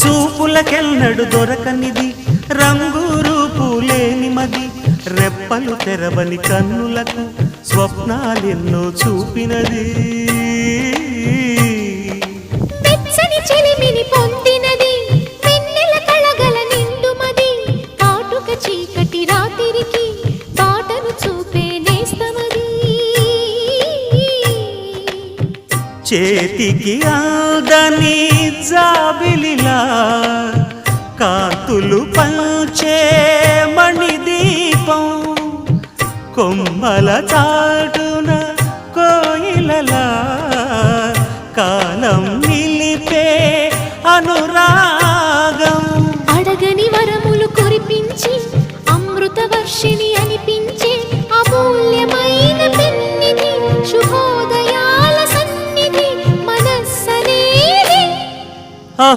చూపులకెన్నడు దొరకనిది రంగు రూపు లేని మది రెప్పలు తెరవని కన్నులకు స్వప్నాలెన్నో చూపినది వెచ్చని చెలిమిని పొందినది వెన్నెల కళగల నిండుమది కాటుక చీకటి రాత్రికి బాటను చూపే నేస్తమది చేతికి ఆదని జాబిలిలా కాంతులు పంచే మణిదీపం కొమ్మల చాటున కోయిలలా కాలం నిలిపే అనురాగం అడగని వరములు కురిపించి అమృత వర్షిణి అనిపించే